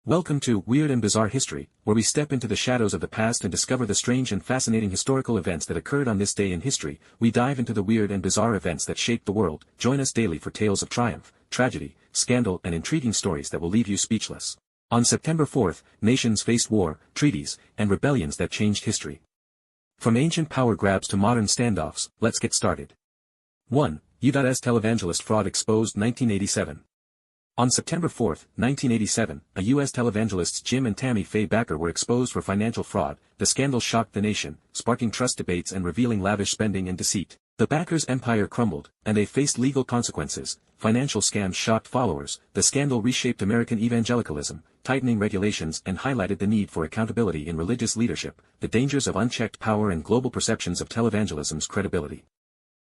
Welcome to Weird and Bizarre History, where we step into the shadows of the past and discover the strange and fascinating historical events that occurred on this day in history. We dive into the weird and bizarre events that shaped the world. Join us daily for tales of triumph, tragedy, scandal, and intriguing stories that will leave you speechless. On September 4th, nations faced war, treaties, and rebellions that changed history. From ancient power grabs to modern standoffs, let's get started. 1. U.S. televangelist fraud exposed 1987. On September 4, 1987, a U.S. televangelists Jim and Tammy Faye Bakker were exposed for financial fraud. The scandal shocked the nation, sparking trust debates and revealing lavish spending and deceit. The Bakkers' empire crumbled, and they faced legal consequences. Financial scams shocked followers. The scandal reshaped American evangelicalism, tightening regulations and highlighted the need for accountability in religious leadership, the dangers of unchecked power and global perceptions of televangelism's credibility.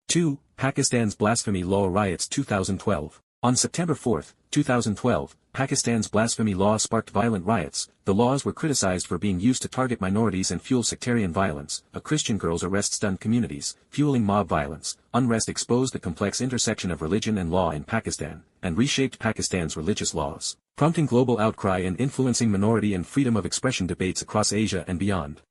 2. Pakistan's blasphemy law riots 2012. On September 4, 2012, Pakistan's blasphemy law sparked violent riots. The laws were criticized for being used to target minorities and fuel sectarian violence. A Christian girl's arrest stunned communities, fueling mob violence. Unrest exposed the complex intersection of religion and law in Pakistan, and reshaped Pakistan's religious laws, prompting global outcry and influencing minority and freedom of expression debates across Asia and beyond.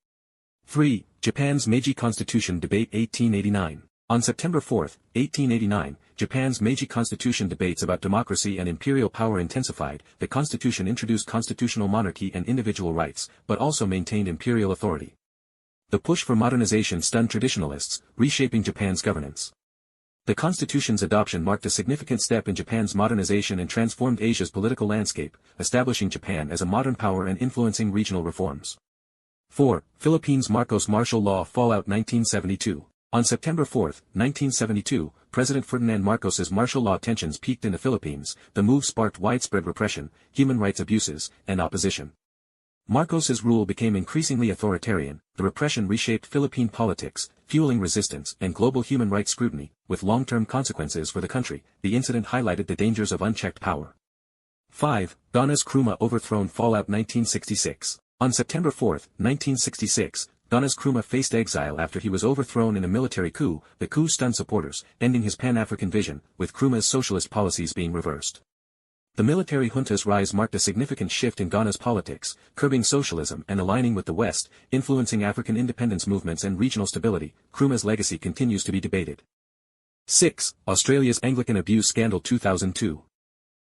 3. Japan's Meiji Constitution Debate 1889. On September 4, 1889, Japan's Meiji Constitution debates about democracy and imperial power intensified. The constitution introduced constitutional monarchy and individual rights, but also maintained imperial authority. The push for modernization stunned traditionalists, reshaping Japan's governance. The constitution's adoption marked a significant step in Japan's modernization and transformed Asia's political landscape, establishing Japan as a modern power and influencing regional reforms. 4. Philippines Marcos martial law fallout 1972. On September 4, 1972, President Ferdinand Marcos's martial law tensions peaked in the Philippines. The move sparked widespread repression, human rights abuses, and opposition. Marcos's rule became increasingly authoritarian. The repression reshaped Philippine politics, fueling resistance and global human rights scrutiny, with long-term consequences for the country. The incident highlighted the dangers of unchecked power. 5. Ghana's Nkrumah overthrown fallout 1966. On September 4, 1966, Ghana's Nkrumah faced exile after he was overthrown in a military coup. The coup stunned supporters, ending his Pan-African vision, with Nkrumah's socialist policies being reversed. The military junta's rise marked a significant shift in Ghana's politics, curbing socialism and aligning with the West, influencing African independence movements and regional stability. Nkrumah's legacy continues to be debated. 6. Australia's Anglican abuse scandal 2002.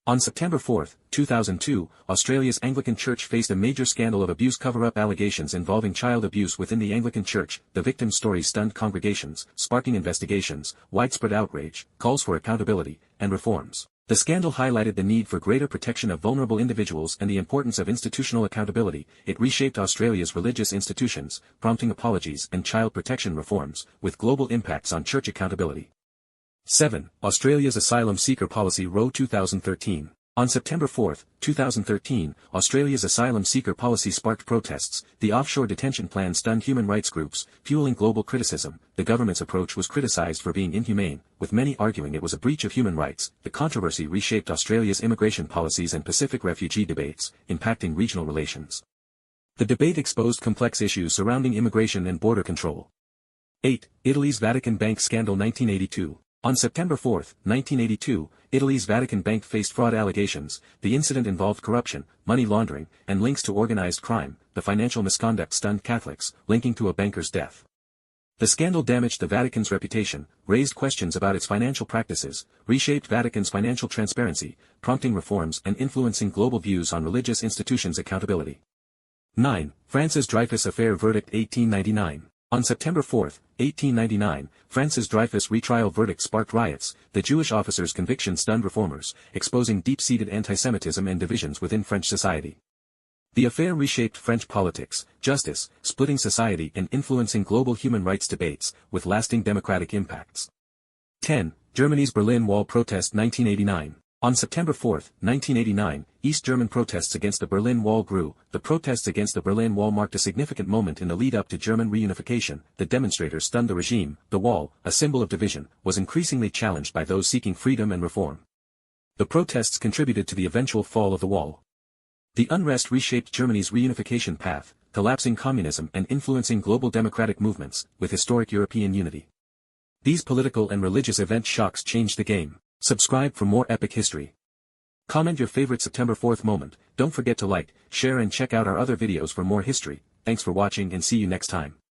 On September 4, 2002, Australia's Anglican Church faced a major scandal of abuse cover-up allegations involving child abuse within the Anglican Church. The victim's story stunned congregations, sparking investigations, widespread outrage, calls for accountability, and reforms. The scandal highlighted the need for greater protection of vulnerable individuals and the importance of institutional accountability. It reshaped Australia's religious institutions, prompting apologies and child protection reforms, with global impacts on church accountability. 7. Australia's asylum seeker policy Roe 2013. On September 4, 2013, Australia's asylum seeker policy sparked protests. The offshore detention plan stunned human rights groups, fueling global criticism. The government's approach was criticized for being inhumane, with many arguing it was a breach of human rights. The controversy reshaped Australia's immigration policies and Pacific refugee debates, impacting regional relations. The debate exposed complex issues surrounding immigration and border control. 8. Italy's Vatican Bank scandal 1982. On September 4, 1982, Italy's Vatican Bank faced fraud allegations. The incident involved corruption, money laundering, and links to organized crime. The financial misconduct stunned Catholics, linking to a banker's death. The scandal damaged the Vatican's reputation, raised questions about its financial practices, reshaped Vatican's financial transparency, prompting reforms and influencing global views on religious institutions' accountability. 9. France's Dreyfus Affair verdict 1899. On September 4, 1899, France's Dreyfus retrial verdict sparked riots. The Jewish officer's conviction stunned reformers, exposing deep-seated antisemitism and divisions within French society. The affair reshaped French politics, justice, splitting society and influencing global human rights debates, with lasting democratic impacts. 10. Germany's Berlin Wall protest 1989. On September 4, 1989, East German protests against the Berlin Wall grew. The protests against the Berlin Wall marked a significant moment in the lead-up to German reunification. The demonstrators stunned the regime. The wall, a symbol of division, was increasingly challenged by those seeking freedom and reform. The protests contributed to the eventual fall of the wall. The unrest reshaped Germany's reunification path, collapsing communism and influencing global democratic movements, with historic European unity. These political and religious event shocks changed the game. Subscribe for more epic history. Comment your favorite September 4th moment, don't forget to like, share and check out our other videos for more history. Thanks for watching and see you next time.